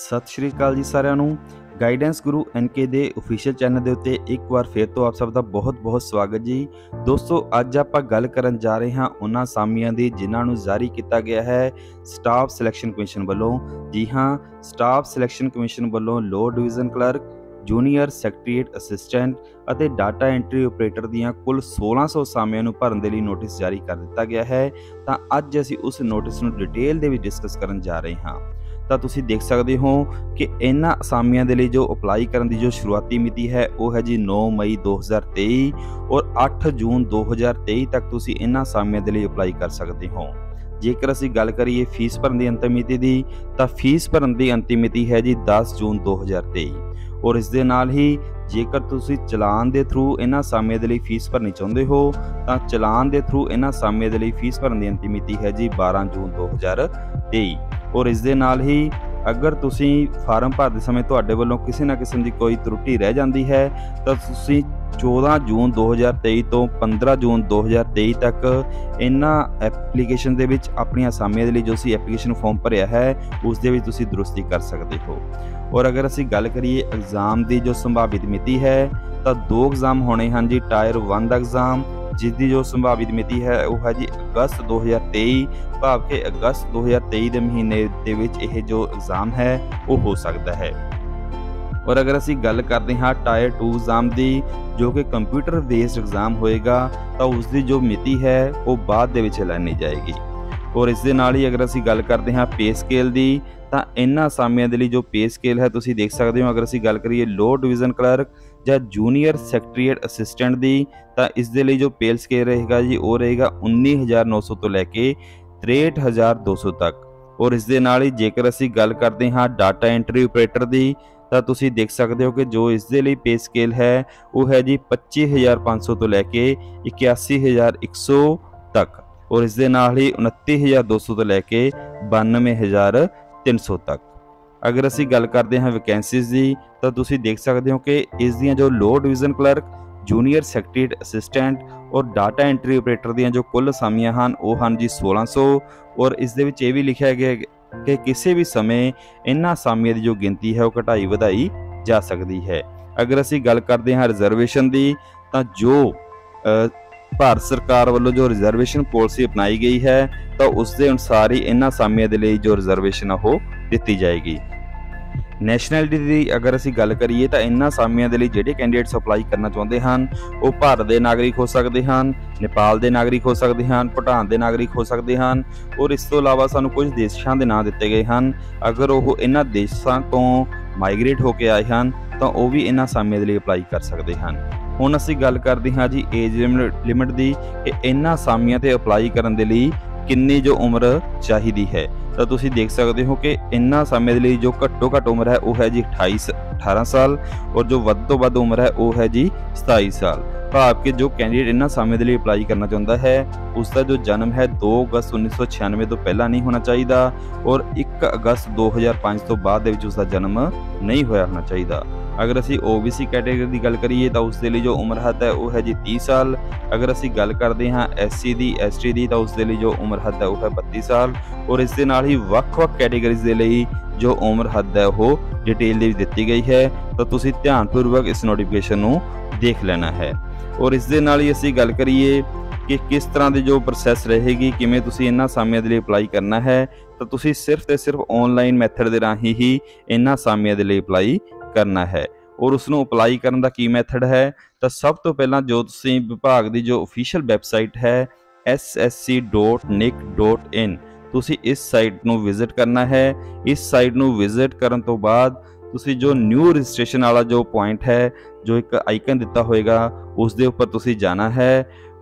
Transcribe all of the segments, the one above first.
सत श्री अकाल जी सारिਆਂ ਨੂੰ गाइडेंस गुरु एनके ਦੇ ऑफिशियल चैनल ਦੇ ਉੱਤੇ ਇੱਕ ਵਾਰ ਫਿਰ ਤੋਂ ਆਪ ਸਭ ਦਾ ਬਹੁਤ-ਬਹੁਤ ਸਵਾਗਤ ਜੀ। ਦੋਸਤੋ ਅੱਜ ਆਪਾਂ ਗੱਲ ਕਰਨ ਜਾ ਰਹੇ ਹਾਂ ਉਹਨਾਂ ਅਸਾਮੀਆਂ ਦੀ ਜਿਨ੍ਹਾਂ ਨੂੰ ਜਾਰੀ ਕੀਤਾ ਗਿਆ ਹੈ ਸਟਾਫ ਸਿਲੈਕਸ਼ਨ ਕਮਿਸ਼ਨ ਵੱਲੋਂ। ਜੀ ਹਾਂ, ਸਟਾਫ ਸਿਲੈਕਸ਼ਨ ਕਮਿਸ਼ਨ ਵੱਲੋਂ lower division clerk, junior secretariat assistant ਅਤੇ ਡਾਟਾ ਐਂਟਰੀ ਆਪਰੇਟਰ ਦੀਆਂ ਕੁੱਲ 1600 ਅਸਾਮੀਆਂ ਨੂੰ ਭਰਨ ਦੇ ਲਈ ਨੋਟਿਸ ਜਾਰੀ ਕਰ ਦਿੱਤਾ ਗਿਆ ਹੈ। ਤਾਂ ਅੱਜ ਅਸੀਂ ਉਸ ਨੋਟਿਸ ਨੂੰ ਡਿਟੇਲ ਦੇ ਵਿੱਚ ਡਿਸਕਸ ਕਰਨ ਜਾ ਰਹੇ ਹਾਂ। ਤਾਂ ਤੁਸੀਂ ਦੇਖ ਸਕਦੇ ਹੋ ਕਿ ਇਹਨਾਂ ਅਸਾਮੀਆਂ ਦੇ ਲਈ ਜੋ ਅਪਲਾਈ ਕਰਨ ਦੀ ਜੋ ਸ਼ੁਰੂਆਤੀ ਮਿਤੀ ਹੈ ਉਹ ਹੈ ਜੀ 9 ਮਈ 2023 ਔਰ 8 ਜੂਨ 2023 ਤੱਕ ਤੁਸੀਂ ਇਹਨਾਂ ਅਸਾਮੀਆਂ ਦੇ ਲਈ ਅਪਲਾਈ ਕਰ ਸਕਦੇ ਹੋ। ਜੇਕਰ ਅਸੀਂ ਗੱਲ ਕਰੀਏ ਫੀਸ ਭਰਨ ਦੀ ਅੰਤਿਮ ਮਿਤੀ ਦੀ, ਤਾਂ ਫੀਸ ਭਰਨ ਦੀ ਅੰਤਿਮ ਮਿਤੀ ਹੈ ਜੀ 10 ਜੂਨ 2023 ਔਰ ਇਸ ਦੇ ਨਾਲ ਹੀ ਜੇਕਰ ਤੁਸੀਂ ਚਲਾਨ ਦੇ ਥਰੂ ਇਹਨਾਂ ਅਸਾਮੀਆਂ ਦੇ ਲਈ ਫੀਸ ਭਰਨੀ ਚਾਹੁੰਦੇ ਹੋ ਤਾਂ ਚਲਾਨ ਦੇ ਥਰੂ ਇਹਨਾਂ ਅਸਾਮੀਆਂ ਦੇ ਲਈ ਫੀਸ ਭਰਨ ਦੀ ਅੰਤਿਮ ਮਿਤੀ ਹੈ ਜੀ 12 ਜੂਨ 2023 ਔਰ ਇਸ ਦੇ ਨਾਲ ਹੀ ਅਗਰ ਤੁਸੀਂ ਫਾਰਮ ਭਰਦੇ ਸਮੇਂ ਤੁਹਾਡੇ ਵੱਲੋਂ ਕਿਸੇ ਨਾ ਕਿਸਮ ਦੀ ਕੋਈ ਤਰੁੱਟੀ ਰਹਿ ਜਾਂਦੀ ਹੈ ਤਾਂ ਤੁਸੀਂ 14 ਜੂਨ 2023 ਤੋਂ 15 ਜੂਨ 2023 ਤੱਕ ਇਹਨਾਂ ਐਪਲੀਕੇਸ਼ਨ ਦੇ ਵਿੱਚ ਆਪਣੀਆਂ ਅਸਾਮੀਆਂ ਦੇ ਲਈ ਜੋ ਸੀ ਐਪਲੀਕੇਸ਼ਨ ਫਾਰਮ ਭਰਿਆ ਹੈ ਉਸ ਦੇ ਵਿੱਚ ਤੁਸੀਂ ਦਰੁਸਤੀ ਕਰ ਸਕਦੇ ਹੋ। ਔਰ ਅਗਰ ਅਸੀਂ ਗੱਲ ਕਰੀਏ ਐਗਜ਼ਾਮ ਦੀ ਜੋ ਸੰਭਾਵਿਤ ਮਿਤੀ ਹੈ ਤਾਂ 2 ਐਗਜ਼ਾਮ ਹੋਣੇ ਹਨ ਜੀ। ਟਾਇਰ 1 ਦਾ ਐਗਜ਼ਾਮ ਜਿਸ ਦੀ ਜੋ ਸੰਭਾਵਿਤ ਮਿਤੀ ਹੈ ਉਹ ਹੈ ਜੀ ਅਗਸਤ 2023, ਭਾਵ ਕਿ ਅਗਸਤ 2023 ਦੇ ਮਹੀਨੇ ਦੇ ਵਿੱਚ ਇਹ ਜੋ ਐਗਜ਼ਾਮ ਹੈ ਉਹ ਹੋ ਸਕਦਾ ਹੈ। ਔਰ ਅਗਰ ਅਸੀਂ ਗੱਲ ਕਰਦੇ ਹਾਂ ਟਾਇਰ 2 ਐਗਜ਼ਾਮ ਦੀ ਜੋ ਕਿ ਕੰਪਿਊਟਰ ਬੇਸਡ ਐਗਜ਼ਾਮ ਹੋਏਗਾ ਤਾਂ ਉਸ ਦੀ ਜੋ ਮਿਤੀ ਹੈ ਉਹ ਬਾਅਦ ਦੇ ਵਿੱਚ ਐਲਾਨੀ ਜਾਏਗੀ। ਔਰ ਇਸ ਦੇ ਨਾਲ ਹੀ ਅਗਰ ਅਸੀਂ ਗੱਲ ਕਰਦੇ ਹਾਂ ਪੇ ਸਕੇਲ ਦੀ ਤਾਂ ਇਹਨਾਂ ਅਸਾਮੀਆਂ ਦੇ ਲਈ ਜੋ ਪੇ ਸਕੇਲ ਹੈ ਤੁਸੀਂ ਦੇਖ ਸਕਦੇ ਹੋ। ਅਗਰ ਅਸੀਂ ਗੱਲ ਕਰੀਏ ਲੋਅ ਡਿਵੀਜ਼ਨ ਕਲਰਕ ਜਾਂ ਜੂਨੀਅਰ ਸੈਕਟਰੀਏਟ ਅਸਿਸਟੈਂਟ ਦੀ ਤਾਂ ਇਸ ਦੇ ਲਈ ਜੋ ਪੇ ਸਕੇਲ ਰਹੇਗਾ ਜੀ ਉਹ ਰਹੇਗਾ 19,900 ਤੋਂ ਲੈ ਕੇ 63,200 ਤੱਕ। ਔਰ ਇਸ ਦੇ ਨਾਲ ਹੀ ਜੇਕਰ ਅਸੀਂ ਗੱਲ ਕਰਦੇ ਹਾਂ ਡਾਟਾ ਐਂਟਰੀ ਆਪਰੇਟਰ ਦੀ ਤਾਂ ਤੁਸੀਂ ਦੇਖ ਸਕਦੇ ਹੋ ਕਿ ਜੋ ਇਸ ਦੇ ਲਈ ਪੇ ਸਕੇਲ ਹੈ ਉਹ ਹੈ ਜੀ 25,500 ਤੋਂ ਲੈ ਕੇ 81,100 ਤੱਕ। ਔਰ ਇਸ ਦੇ ਨਾਲ ਹੀ 29,200 ਤੋਂ ਲੈ ਕੇ 92,300 ਤੱਕ। ਅਗਰ ਅਸੀਂ ਗੱਲ ਕਰਦੇ ਹਾਂ ਵੈਕੈਂਸੀਜ਼ ਦੀ ਤਾਂ ਤੁਸੀਂ ਦੇਖ ਸਕਦੇ ਹੋ ਕਿ ਇਸ ਦੀਆਂ ਜੋ lower division clerk, junior secretariat assistant ਔਰ ਡਾਟਾ ਐਂਟਰੀ ਆਪਰੇਟਰ ਦੀਆਂ ਜੋ ਕੁੱਲ ਅਸਾਮੀਆਂ ਹਨ ਉਹ ਹਨ ਜੀ 1600। ਔਰ ਇਸ ਦੇ ਵਿੱਚ ਇਹ ਵੀ ਲਿਖਿਆ ਗਿਆ ਕਿ ਕਿਸੇ ਵੀ ਸਮੇਂ ਇਹਨਾਂ ਅਸਾਮੀਆਂ ਦੀ ਜੋ ਗਿਣਤੀ ਹੈ ਉਹ ਘਟਾਈ ਵਧਾਈ ਜਾ ਸਕਦੀ ਹੈ। ਅਗਰ ਅਸੀਂ ਗੱਲ ਕਰਦੇ ਹਾਂ ਰਿਜ਼ਰਵੇਸ਼ਨ ਦੀ ਤਾਂ ਜੋ ਭਾਰਤ ਸਰਕਾਰ ਵੱਲੋਂ ਜੋ ਰਿਜ਼ਰਵੇਸ਼ਨ ਪਾਲਿਸੀ ਅਪਣਾਈ ਗਈ ਹੈ ਤਾਂ ਉਸ ਦੇ ਅਨੁਸਾਰ ਹੀ ਇਹਨਾਂ ਅਸਾਮੀਆਂ ਦੇ ਲਈ ਜੋ ਰਿਜ਼ਰਵੇਸ਼ਨ ਉਹ ਦਿੱਤੀ ਜਾਏਗੀ। ਨੈਸ਼ਨੈਲਿਟੀ ਦੀ ਅਗਰ ਅਸੀਂ ਗੱਲ ਕਰੀਏ ਤਾਂ ਇਹਨਾਂ ਅਸਾਮੀਆਂ ਦੇ ਲਈ ਜਿਹੜੇ ਕੈਂਡੀਡੇਟਸ ਅਪਲਾਈ ਕਰਨਾ ਚਾਹੁੰਦੇ ਹਨ ਉਹ ਭਾਰਤ ਦੇ ਨਾਗਰਿਕ ਹੋ ਸਕਦੇ ਹਨ, ਨੇਪਾਲ ਦੇ ਨਾਗਰਿਕ ਹੋ ਸਕਦੇ ਹਨ, ਭੂਟਾਨ ਦੇ ਨਾਗਰਿਕ ਹੋ ਸਕਦੇ ਹਨ। ਔਰ ਇਸ ਤੋਂ ਇਲਾਵਾ ਸਾਨੂੰ ਕੁਝ ਦੇਸ਼ਾਂ ਦੇ ਨਾਂ ਦਿੱਤੇ ਗਏ ਹਨ। ਅਗਰ ਉਹ ਇਹਨਾਂ ਦੇਸ਼ਾਂ ਤੋਂ ਮਾਈਗ੍ਰੇਟ ਹੋ ਕੇ ਆਏ ਹਨ ਤਾਂ ਉਹ ਵੀ ਇਹਨਾਂ ਅਸਾਮੀਆਂ ਦੇ ਲਈ ਅਪਲਾਈ ਕਰ ਸਕਦੇ ਹਨ। ਹੁਣ ਅਸੀਂ ਗੱਲ ਕਰਦੇ ਹਾਂ ਜੀ ਏਜ ਲਿਮਿਟ ਦੀ ਕਿ ਇਹਨਾਂ ਅਸਾਮੀਆਂ ਤੇ ਅਪਲਾਈ ਕਰਨ ਦੇ ਲਈ ਕਿੰਨੀ ਜੋ ਉਮਰ ਚਾਹੀਦੀ ਹੈ ਤਾਂ ਤੁਸੀਂ ਦੇਖ ਸਕਦੇ ਹੋ ਕਿ ਇਹਨਾਂ ਅਸਾਮੀਆਂ ਦੇ ਲਈ ਜੋ ਘੱਟੋ ਘੱਟ ਉਮਰ ਹੈ ਉਹ ਹੈ ਜੀ 18 ਸਾਲ ਔਰ ਜੋ ਵੱਧ ਤੋਂ ਵੱਧ ਉਮਰ ਹੈ ਉਹ ਹੈ ਜੀ 27 ਸਾਲ। ਭਾਵ ਕਿ ਜੋ ਕੈਂਡੀਡੇਟ ਇਹਨਾਂ ਅਸਾਮੀਆਂ ਦੇ ਲਈ ਅਪਲਾਈ ਕਰਨਾ ਚਾਹੁੰਦਾ ਹੈ ਉਸ ਦਾ ਜੋ ਜਨਮ ਹੈ 2 ਅਗਸਤ 1996 ਤੋਂ ਪਹਿਲਾਂ ਨਹੀਂ ਹੋਣਾ ਚਾਹੀਦਾ ਔਰ 1 ਅਗਸਤ 2005 ਤੋਂ ਬਾਅਦ ਦੇ ਵਿੱਚ ਉਸ ਦਾ ਜਨਮ ਨਹੀਂ ਹੋਇਆ ਹੋਣਾ ਚਾਹੀਦਾ। ਅਗਰ ਅਸੀਂ OBC ਕੈਟੇਗਰੀ ਦੀ ਗੱਲ ਕਰੀਏ ਤਾਂ ਉਸ ਦੇ ਲਈ ਜੋ ਉਮਰ ਹੱਦ ਹੈ ਉਹ ਹੈ ਜੀ 30 ਸਾਲ। ਅਗਰ ਅਸੀਂ ਗੱਲ ਕਰਦੇ ਹਾਂ SC ਦੀ ST ਦੀ ਤਾਂ ਉਸ ਦੇ ਲਈ ਜੋ ਉਮਰ ਹੱਦ ਹੈ ਉਹ ਹੈ 32 ਸਾਲ। ਔਰ ਇਸ ਦੇ ਨਾਲ ਹੀ ਵੱਖ-ਵੱਖ ਕੈਟੇਗਰੀਜ਼ ਦੇ ਲਈ ਜੋ ਉਮਰ ਹੱਦ ਹੈ ਉਹ ਡਿਟੇਲ ਦੇ ਵਿੱਚ ਦਿੱਤੀ ਗਈ ਹੈ ਤਾਂ ਤੁਸੀਂ ਧਿਆਨਪੂਰਵਕ ਇਸ ਨੋਟੀਫਿਕੇਸ਼ਨ ਨੂੰ ਦੇਖ ਲੈਣਾ ਹੈ। ਔਰ ਇਸ ਦੇ ਨਾਲ ਹੀ ਅਸੀਂ ਗੱਲ ਕਰੀਏ ਕਿ ਕਿਸ ਤਰ੍ਹਾਂ ਦੀ ਜੋ ਪ੍ਰੋਸੈਸ ਰਹੇਗੀ, ਕਿਵੇਂ ਤੁਸੀਂ ਇਹਨਾਂ ਅਸਾਮੀਆਂ ਦੇ ਲਈ ਅਪਲਾਈ ਕਰਨਾ ਹੈ ਤਾਂ ਤੁਸੀਂ ਸਿਰਫ ਤੇ ਸਿਰਫ ਆਨਲਾਈਨ ਮੈਥਡ ਦੇ ਰਾਹੀਂ ਹੀ ਇਹਨਾਂ ਅਸਾਮੀਆਂ ਦੇ ਲਈ ਅਪਲਾਈ ਕਰਨਾ ਹੈ। ਔਰ ਉਸ ਨੂੰ ਅਪਲਾਈ ਕਰਨ ਦਾ ਕੀ ਮੈਥਡ ਹੈ ਤਾਂ ਸਭ ਤੋਂ ਪਹਿਲਾਂ ਜੋ ਤੁਸੀਂ ਵਿਭਾਗ ਦੀ ਜੋ ਅਫੀਸ਼ੀਅਲ ਵੈਬਸਾਈਟ ਹੈ ssc.nic.in ਤੁਸੀਂ ਇਸ ਸਾਈਟ ਨੂੰ ਵਿਜ਼ਿਟ ਕਰਨਾ ਹੈ। ਇਸ ਸਾਈਟ ਨੂੰ ਵਿਜ਼ਿਟ ਕਰਨ ਤੋਂ ਬਾਅਦ ਤੁਸੀਂ ਜੋ ਨਿਊ ਰਜਿਸਟ੍ਰੇਸ਼ਨ ਵਾਲਾ ਜੋ ਪੁਆਇੰਟ ਹੈ, ਜੋ ਇੱਕ ਆਈਕਨ ਦਿੱਤਾ ਹੋਏਗਾ ਉਸ ਦੇ ਉੱਪਰ ਤੁਸੀਂ ਜਾਣਾ ਹੈ।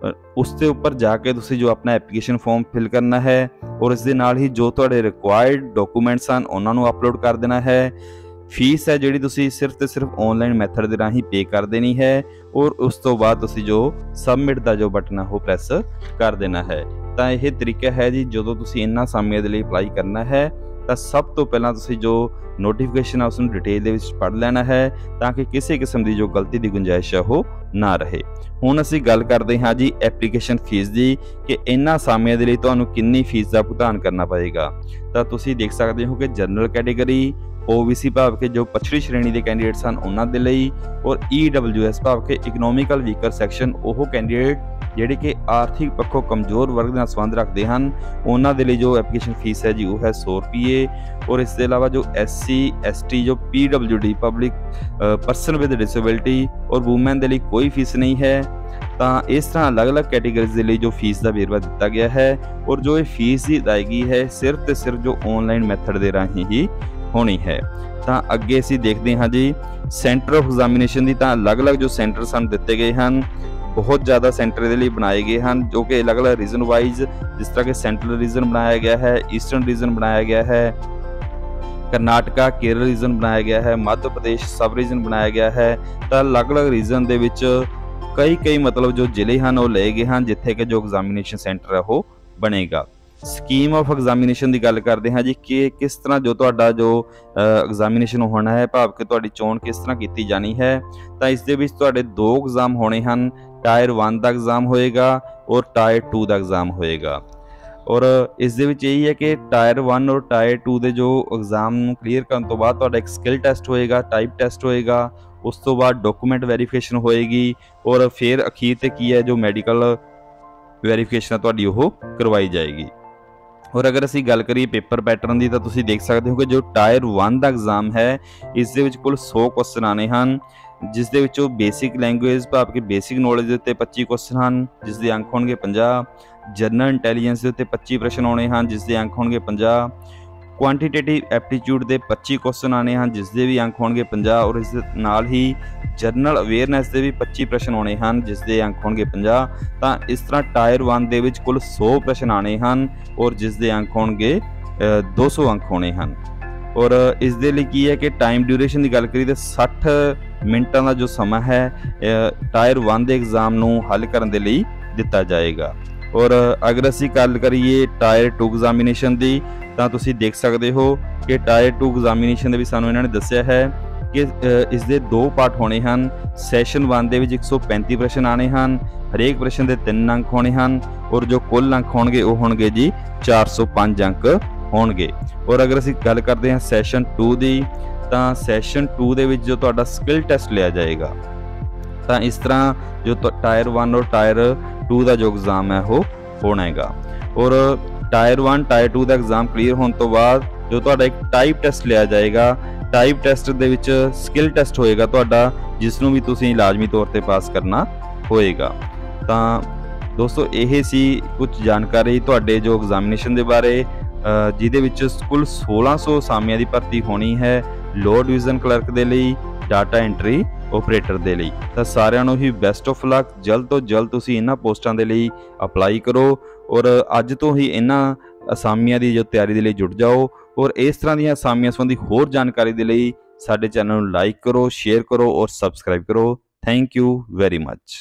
ਉਸ ਦੇ ਉੱਪਰ ਜਾ ਕੇ ਤੁਸੀਂ ਜੋ ਆਪਣਾ ਐਪਲੀਕੇਸ਼ਨ ਫਾਰਮ ਫਿਲ ਕਰਨਾ ਹੈ ਔਰ ਇਸ ਦੇ ਨਾਲ ਹੀ ਜੋ ਤੁਹਾਡੇ ਰਿਕੁਆਇਰਡ ਡਾਕੂਮੈਂਟਸ ਹਨ ਉਹਨਾਂ ਨੂੰ ਅਪਲੋਡ ਕਰ ਦੇਣਾ ਹੈ। ਫੀਸ ਹੈ ਜਿਹੜੀ ਤੁਸੀਂ ਸਿਰਫ ਤੇ ਸਿਰਫ ਆਨਲਾਈਨ ਮੈਥਡ ਦੇ ਰਾਹੀਂ ਪੇ ਕਰ ਦੇਣੀ ਹੈ ਔਰ ਉਸ ਤੋਂ ਬਾਅਦ ਤੁਸੀਂ ਜੋ ਸਬਮਿਟ ਦਾ ਜੋ ਬਟਨ ਹੈ ਉਹ ਪ੍ਰੈਸ ਕਰ ਦੇਣਾ ਹੈ। ਤਾਂ ਇਹ ਤਰੀਕਾ ਹੈ ਜੀ ਜਦੋਂ ਤੁਸੀਂ ਇਹਨਾਂ ਅਸਾਮੀਆਂ ਦੇ ਲਈ ਅਪਲਾਈ ਕਰਨਾ ਹੈ ਤਾਂ ਸਭ ਤੋਂ ਪਹਿਲਾਂ ਤੁਸੀਂ ਜੋ ਨੋਟੀਫਿਕੇਸ਼ਨ ਆ ਉਸ ਨੂੰ ਡਿਟੇਲ ਦੇ ਵਿੱਚ ਪੜ੍ਹ ਲੈਣਾ ਹੈ ਤਾਂ ਕਿ ਕਿਸੇ ਕਿਸਮ ਦੀ ਜੋ ਗਲਤੀ ਦੀ ਗੁੰਜਾਇਸ਼ ਹੈ ਉਹ ਨਾ ਰਹੇ। ਹੁਣ ਅਸੀਂ ਗੱਲ ਕਰਦੇ ਹਾਂ ਜੀ ਐਪਲੀਕੇਸ਼ਨ ਫੀਸ ਦੀ ਕਿ ਇਹਨਾਂ ਅਸਾਮੀਆਂ ਦੇ ਲਈ ਤੁਹਾਨੂੰ ਕਿੰਨੀ ਫੀਸ ਦਾ ਭੁਗਤਾਨ ਕਰਨਾ ਪਏਗਾ। ਤਾਂ ਤੁਸੀਂ ਦੇਖ ਸਕਦੇ ਹੋ ਕਿ ਜਨਰਲ ਕੈਟੇਗਰੀ, OBC ਭਾਵ ਕਿ ਜੋ ਪਛੜੀ ਸ਼੍ਰੇਣੀ ਦੇ ਕੈਂਡੀਡੇਟਸ ਹਨ ਉਹਨਾਂ ਦੇ ਲਈ, ਔਰ EWS ਭਾਵ ਕਿ ਇਕਨੋਮਿਕਲ ਵੀਕਰ ਸੈਕਸ਼ਨ, ਉਹ ਕੈਂਡੀਡੇਟ ਜਿਹੜੇ ਕਿ ਆਰਥਿਕ ਪੱਖੋਂ ਕਮਜ਼ੋਰ ਵਰਗ ਨਾਲ ਸੰਬੰਧ ਰੱਖਦੇ ਹਨ ਉਹਨਾਂ ਦੇ ਲਈ ਜੋ ਐਪਲੀਕੇਸ਼ਨ ਫੀਸ ਹੈ ਜੀ ਉਹ ਹੈ 100 ਰੁਪਏ। ਔਰ ਇਸ ਦੇ ਇਲਾਵਾ ਜੋ SC ST ਜੋ PWD public person with disability ਔਰ ਵੂਮੈਨ ਦੇ ਲਈ ਕੋਈ ਫੀਸ ਨਹੀਂ ਹੈ। ਤਾਂ ਇਸ ਤਰ੍ਹਾਂ ਅਲੱਗ-ਅਲੱਗ ਕੈਟੇਗਰੀਜ਼ ਦੇ ਲਈ ਜੋ ਫੀਸ ਦਾ ਵੇਰਵਾ ਦਿੱਤਾ ਗਿਆ ਹੈ, ਔਰ ਜੋ ਇਹ ਫੀਸ ਦੀ ਅਦਾਇਗੀ ਹੈ ਸਿਰਫ ਤੇ ਸਿਰਫ ਜੋ ਆਨਲਾਈਨ ਮੈਥਡ ਦੇ ਰਾਹੀਂ ਹੀ ਹੋਣੀ ਹੈ। ਤਾਂ ਅੱਗੇ ਅਸੀਂ ਦੇਖਦੇ ਹਾਂ ਜੀ ਸੈਂਟਰ ਆਫ ਐਗਜ਼ਾਮੀਨੇਸ਼ਨ ਦੀ। ਤਾਂ ਅਲੱਗ-ਅਲੱਗ ਜੋ ਸੈਂਟਰ ਸਾਨੂੰ ਦਿੱਤੇ ਗਏ ਹਨ, ਬਹੁਤ ਜ਼ਿਆਦਾ ਸੈਂਟਰ ਦੇ ਲਈ ਬਣਾਏ ਗਏ ਹਨ ਜੋ ਕਿ ਅਲੱਗ-ਅਲੱਗ ਰੀਜਨ ਵਾਈਜ਼, ਜਿਸ ਤਰ੍ਹਾਂ ਕਿ ਸੈਂਟਰਲ ਰੀਜਨ ਬਣਾਇਆ ਗਿਆ ਹੈ, ਈਸਟਰਨ ਰੀਜਨ ਬਣਾਇਆ ਗਿਆ ਹੈ, ਕਰਨਾਟਕਾ ਕੇਰਲ ਰੀਜਨ ਬਣਾਇਆ ਗਿਆ ਹੈ, ਮੱਧ ਪ੍ਰਦੇਸ਼ ਸਬ ਰੀਜਨ ਬਣਾਇਆ ਗਿਆ ਹੈ। ਤਾਂ ਅਲੱਗ-ਅਲੱਗ ਰੀਜਨ ਦੇ ਵਿੱਚ ਕਈ ਮਤਲਬ ਜੋ ਜ਼ਿਲ੍ਹੇ ਹਨ ਉਹ ਲਏ ਗਏ ਹਨ ਜਿੱਥੇ ਕਿ ਜੋ ਐਗਜ਼ਾਮੀਨੇਸ਼ਨ ਸੈਂਟਰ ਹੈ ਉਹ ਬਣੇਗਾ। ਸਕੀਮ ਆਫ ਐਗਜ਼ਾਮੀਨੇਸ਼ਨ ਦੀ ਗੱਲ ਕਰਦੇ ਹਾਂ ਜੀ ਕਿ ਕਿਸ ਤਰ੍ਹਾਂ ਜੋ ਤੁਹਾਡਾ ਜੋ ਐਗਜ਼ਾਮੀਨੇਸ਼ਨ ਹੋਣਾ ਹੈ, ਭਾਵ ਕਿ ਤੁਹਾਡੀ ਚੋਣ ਕਿਸ ਤਰ੍ਹਾਂ ਕੀਤੀ ਜਾਣੀ ਹੈ। ਤਾਂ ਇਸ ਦੇ ਵਿੱਚ ਤੁਹਾਡੇ 2 ਐਗਜ਼ਾਮ ਹੋਣੇ ਹਨ, ਟਾਇਰ 1 ਦਾ ਐਗਜ਼ਾਮ ਹੋਏਗਾ ਔਰ ਟਾਇਰ 2 ਦਾ ਐਗਜ਼ਾਮ ਹੋਏਗਾ। ਔਰ ਇਸ ਦੇ ਵਿੱਚ ਇਹੀ ਹੈ ਕਿ ਟਾਇਰ 1 ਔਰ ਟਾਇਰ 2 ਦੇ ਜੋ ਐਗਜ਼ਾਮ ਨੂੰ ਕਲੀਅਰ ਕਰਨ ਤੋਂ ਬਾਅਦ ਤੁਹਾਡਾ ਇੱਕ ਸਕਿੱਲ ਟੈਸਟ ਹੋਏਗਾ, ਟਾਈਪ ਟੈਸਟ ਹੋਏਗਾ, ਉਸ ਤੋਂ ਬਾਅਦ ਡਾਕੂਮੈਂਟ ਵੈਰੀਫਿਕੇਸ਼ਨ ਹੋਏਗੀ, ਔਰ ਫਿਰ ਅਖੀਰ ਤੇ ਕੀ ਹੈ ਜੋ ਮੈਡੀਕਲ ਵੈਰੀਫਿਕੇਸ਼ਨ ਤੁਹਾਡੀ ਉਹ ਕਰਵਾਈ ਜਾਏਗੀ। ਔਰ ਅਗਰ ਅਸੀਂ ਗੱਲ ਕਰੀਏ ਪੇਪਰ ਪੈਟਰਨ ਦੀ ਤਾਂ ਤੁਸੀਂ ਦੇਖ ਸਕਦੇ ਹੋ ਕਿ ਜੋ ਟਾਇਰ 1 ਦਾ ਐਗਜ਼ਾਮ ਹੈ ਇਸ ਦੇ ਵਿੱਚ ਕੁੱਲ 100 ਕੁਐਸਚਨ ਆਣੇ ਹਨ, ਜਿਸ ਦੇ ਵਿੱਚੋਂ ਬੇਸਿਕ ਲੈਂਗੁਏਜ ਭਾਵ ਕਿ ਬੇਸਿਕ ਨੌਲੇਜ ਦੇ ਉੱਤੇ 25 ਕੁਐਸਚਨ ਹਨ ਜਿਸ ਦੇ ਅੰਕ ਹੋਣਗੇ 50, ਜਨਰਲ ਇੰਟੈਲੀਜੈਂਸ ਦੇ ਉੱਤੇ 25 ਪ੍ਰਸ਼ਨ ਆਉਣੇ ਹਨ ਜਿਸ ਦੇ ਅੰਕ ਹੋਣਗੇ 50, ਕੁਆਂਟੀਟੇਟਿਵ ਐਪਟੀਟਿਊਡ ਦੇ 25 ਕੁਐਸਚਨ ਆਣੇ ਹਨ ਜਿਸ ਦੇ ਵੀ ਅੰਕ ਹੋਣਗੇ 50, ਔਰ ਇਸ ਦੇ ਨਾਲ ਹੀ ਜਨਰਲ ਅਵੇਅਰਨੈਸ ਦੇ ਵੀ 25 ਪ੍ਰਸ਼ਨ ਆਉਣੇ ਹਨ ਜਿਸ ਦੇ ਅੰਕ ਹੋਣਗੇ 50। ਤਾਂ ਇਸ ਤਰ੍ਹਾਂ ਟਾਇਰ 1 ਦੇ ਵਿੱਚ ਕੁੱਲ 100 ਪ੍ਰਸ਼ਨ ਆਣੇ ਹਨ ਔਰ ਜਿਸ ਦੇ ਅੰਕ ਹੋਣਗੇ 200 ਅੰਕ ਹੋਣੇ ਹਨ। ਔਰ ਇਸ ਦੇ ਲਈ ਕੀ ਹੈ ਕਿ ਟਾਈਮ ਡਿਊਰੇਸ਼ਨ ਦੀ ਗੱਲ ਕਰੀਏ ਤਾਂ 60 ਮਿੰਟਾਂ ਦਾ ਜੋ ਸਮਾਂ ਹੈ ਟਾਇਰ 1 ਦੇ ਐਗਜ਼ਾਮ ਨੂੰ ਹੱਲ ਕਰਨ ਦੇ ਲਈ ਦਿੱਤਾ ਜਾਏਗਾ। ਔਰ ਅਗਰ ਅਸੀਂ ਗੱਲ ਕਰੀਏ ਟਾਇਰ 2 ਐਗਜ਼ਾਮੀਨੇਸ਼ਨ ਦੀ ਤਾਂ ਤੁਸੀਂ ਦੇਖ ਸਕਦੇ ਹੋ ਕਿ ਟਾਇਰ 2 ਐਗਜ਼ਾਮੀਨੇਸ਼ਨ ਦੇ ਵੀ ਸਾਨੂੰ ਇਹਨਾਂ ਨੇ ਦੱਸਿਆ ਹੈ ਕਿ ਇਸ ਦੇ 2 ਪਾਰਟ ਹੋਣੇ ਹਨ। ਸੈਸ਼ਨ 1 ਦੇ ਵਿੱਚ 135 ਪ੍ਰਸ਼ਨ ਆਣੇ ਹਨ, ਹਰੇਕ ਪ੍ਰਸ਼ਨ ਦੇ 3 ਅੰਕ ਹੋਣੇ ਹਨ ਔਰ ਜੋ ਕੁੱਲ ਅੰਕ ਹੋਣਗੇ ਉਹ ਹੋਣਗੇ ਜੀ 405 ਅੰਕ ਹੋਣਗੇ। ਔਰ ਅਗਰ ਅਸੀਂ ਗੱਲ ਕਰਦੇ ਹਾਂ ਸੈਸ਼ਨ 2 ਦੀ ਤਾਂ ਸੈਸ਼ਨ 2 ਦੇ ਵਿੱਚ ਜੋ ਤੁਹਾਡਾ ਸਕਿੱਲ ਟੈਸਟ ਲਿਆ ਜਾਏਗਾ। ਤਾਂ ਇਸ ਤਰ੍ਹਾਂ ਜੋ ਟਾਇਰ 1 ਔਰ ਟਾਇਰ 2 ਦਾ ਜੋ ਐਗਜ਼ਾਮ ਹੈ ਉਹ ਹੋਣਾ ਹੈਗਾ। ਔਰ ਟਾਇਰ 1 ਟਾਇਰ 2 ਦਾ ਐਗਜ਼ਾਮ ਕਲੀਅਰ ਹੋਣ ਤੋਂ ਬਾਅਦ ਜੋ ਤੁਹਾਡਾ ਇੱਕ ਟਾਈਪ ਟੈਸਟ ਲਿਆ ਜਾਏਗਾ। ਟਾਈਪ ਟੈਸਟ ਦੇ ਵਿੱਚ ਸਕਿੱਲ ਟੈਸਟ ਹੋਏਗਾ ਤੁਹਾਡਾ, ਜਿਸ ਨੂੰ ਵੀ ਤੁਸੀਂ ਲਾਜ਼ਮੀ ਤੌਰ ਤੇ ਪਾਸ ਕਰਨਾ ਹੋਏਗਾ। ਤਾਂ ਦੋਸਤੋ ਇਹ ਸੀ ਕੁਝ ਜਾਣਕਾਰੀ ਤੁਹਾਡੇ ਜੋ ਐਗਜ਼ਾਮੀਨੇਸ਼ਨ ਦੇ ਬਾਰੇ, ਜਿਹਦੇ ਵਿੱਚ ਕੁੱਲ 1600 ਅਸਾਮੀਆਂ ਦੀ ਭਰਤੀ ਹੋਣੀ ਹੈ ਲੋਅਰ ਡਿਵੀਜ਼ਨ ਕਲਰਕ ਦੇ ਲਈ, ਡਾਟਾ ਐਂਟਰੀ ਆਪਰੇਟਰ ਦੇ ਲਈ। ਤਾਂ ਸਾਰਿਆਂ ਨੂੰ ਹੀ ਬੈਸਟ ਆਫ ਲੱਕ। ਜਲਦ ਤੋਂ ਜਲਦ ਤੁਸੀਂ ਇਹਨਾਂ ਪੋਸਟਾਂ ਦੇ ਲਈ ਅਪਲਾਈ ਕਰੋ ਔਰ ਅੱਜ ਤੋਂ ਹੀ ਇਹਨਾਂ ਅਸਾਮੀਆਂ ਦੀ ਜੋ ਤਿਆਰੀ ਦੇ ਲਈ ਜੁੜ ਜਾਓ। ਔਰ ਇਸ ਤਰ੍ਹਾਂ ਦੀਆਂ ਅਸਾਮੀਆਂ ਸੰਬੰਧੀ ਹੋਰ ਜਾਣਕਾਰੀ ਦੇ ਲਈ ਸਾਡੇ ਚੈਨਲ ਨੂੰ ਲਾਈਕ ਕਰੋ, ਸ਼ੇਅਰ ਕਰੋ ਔਰ ਸਬਸਕ੍ਰਾਈਬ ਕਰੋ। Thank you very much.